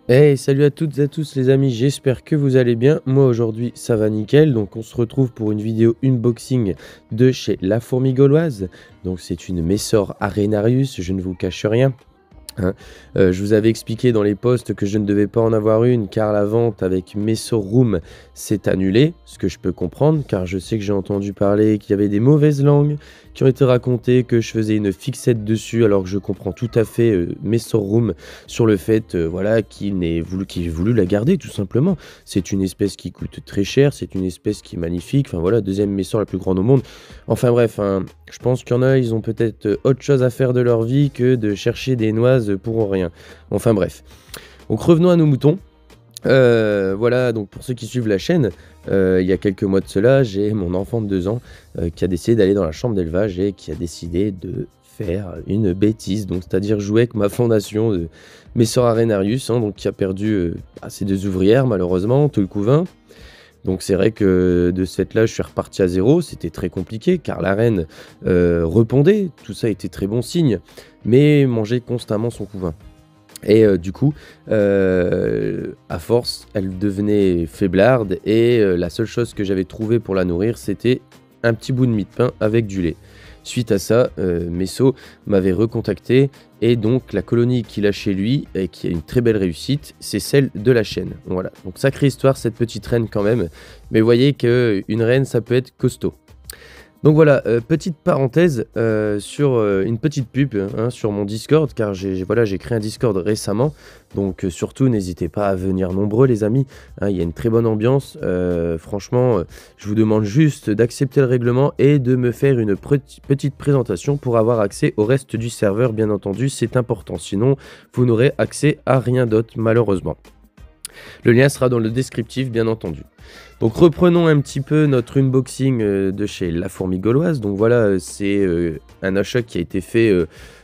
Hey, salut à toutes et à tous les amis, j'espère que vous allez bien. Moi aujourd'hui ça va nickel, donc on se retrouve pour une vidéo unboxing de chez La Fourmi Gauloise. Donc c'est une Messor Arenarius, je ne vous cache rien. Hein. Je vous avais expliqué dans les posts que je ne devais pas en avoir une car la vente avec Messor Room s'est annulée, ce que je peux comprendre car je sais que j'ai entendu parler qu'il y avait des mauvaises langues qui ont été racontées, que je faisais une fixette dessus alors que je comprends tout à fait Messor Room sur le fait voilà, qu'il ait voulu la garder tout simplement. C'est une espèce qui coûte très cher, c'est une espèce qui est magnifique, enfin voilà, deuxième Messor la plus grande au monde. Enfin bref, hein, je pense qu'il y en a, ils ont peut-être autre chose à faire de leur vie que de chercher des noises pour rien. Enfin bref. Donc revenons à nos moutons. Voilà, donc pour ceux qui suivent la chaîne, il y a quelques mois de cela, j'ai mon enfant de 2 ans qui a décidé d'aller dans la chambre d'élevage et qui a décidé de faire une bêtise, donc c'est-à-dire jouer avec ma fondation de Messor Arenarius, hein, donc qui a perdu ses 2 ouvrières malheureusement, tout le couvain. Donc c'est vrai que de ce fait-là, je suis reparti à zéro. C'était très compliqué car la reine repondait. Tout ça était très bon signe, mais mangeait constamment son couvain. Et du coup, à force, elle devenait faiblarde et la seule chose que j'avais trouvée pour la nourrir, c'était un petit bout de mie de pain avec du lait. Suite à ça, Messo m'avait recontacté et donc la colonie qu'il a chez lui et qui a une très belle réussite, c'est celle de la chaîne. Voilà, donc sacrée histoire cette petite reine quand même, mais vous voyez qu'une reine ça peut être costaud. Donc voilà, petite parenthèse sur une petite pub hein, sur mon Discord, car j'ai créé un Discord récemment, donc surtout n'hésitez pas à venir nombreux les amis, hein, il y a une très bonne ambiance, franchement je vous demande juste d'accepter le règlement et de me faire une petite présentation pour avoir accès au reste du serveur, bien entendu, c'est important, sinon vous n'aurez accès à rien d'autre malheureusement. Le lien sera dans le descriptif, bien entendu. Donc reprenons un petit peu notre unboxing de chez La Fourmi Gauloise. Donc voilà, c'est un achat qui a été fait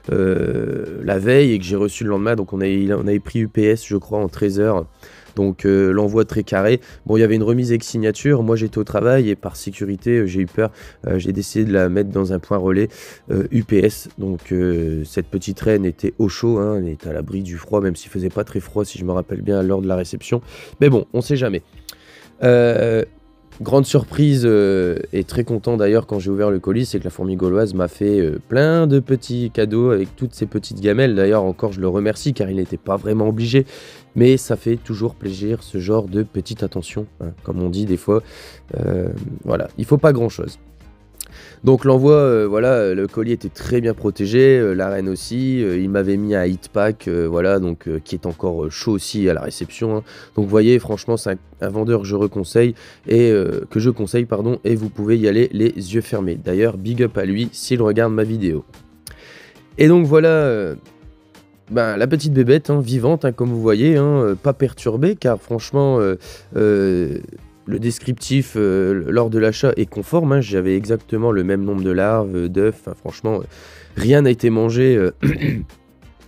la veille et que j'ai reçu le lendemain. Donc on avait pris UPS, je crois, en 13 heures. Donc l'envoi très carré. Bon, il y avait une remise avec signature. Moi, j'étais au travail et par sécurité, j'ai eu peur. J'ai décidé de la mettre dans un point relais UPS. Donc cette petite reine était au chaud. Hein, elle était à l'abri du froid, même s'il faisait pas très froid, si je me rappelle bien, lors de la réception. Mais bon, on sait jamais. Grande surprise et très content d'ailleurs quand j'ai ouvert le colis, c'est que La Fourmi Gauloise m'a fait plein de petits cadeaux avec toutes ces petites gamelles. D'ailleurs encore je le remercie car il n'était pas vraiment obligé, mais ça fait toujours plaisir ce genre de petite attention, hein, comme on dit des fois. Voilà, il faut pas grand chose. Donc l'envoi, voilà, le colis était très bien protégé, la reine aussi, il m'avait mis un heat pack, voilà, donc qui est encore chaud aussi à la réception, hein. Donc vous voyez, franchement, c'est un vendeur que je conseille, pardon, et vous pouvez y aller les yeux fermés. D'ailleurs, big up à lui s'il regarde ma vidéo. Et donc voilà, la petite bébête, hein, vivante, hein, comme vous voyez, hein, pas perturbée, car franchement, le descriptif lors de l'achat est conforme, hein, j'avais exactement le même nombre de larves, d'œufs, enfin, franchement, rien n'a été mangé,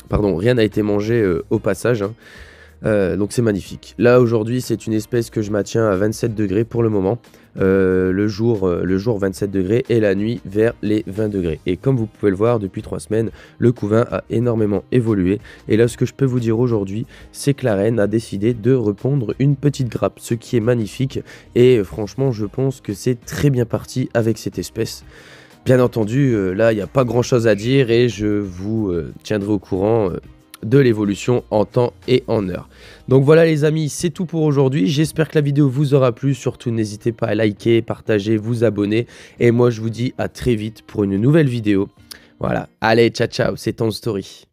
pardon, rien n'a été mangé au passage, hein. Donc c'est magnifique. Là aujourd'hui c'est une espèce que je maintiens à 27 degrés pour le moment, le jour 27 degrés et la nuit vers les 20 degrés. Et comme vous pouvez le voir depuis 3 semaines, le couvain a énormément évolué. Et là ce que je peux vous dire aujourd'hui, c'est que la reine a décidé de repondre une petite grappe, ce qui est magnifique. Et franchement je pense que c'est très bien parti avec cette espèce. Bien entendu, là il n'y a pas grand chose à dire et je vous tiendrai au courant de l'évolution en temps et en heure. Donc voilà les amis, c'est tout pour aujourd'hui. J'espère que la vidéo vous aura plu. Surtout n'hésitez pas à liker, partager, vous abonner. Et moi je vous dis à très vite pour une nouvelle vidéo. Voilà, allez ciao ciao, c'est Ton Story.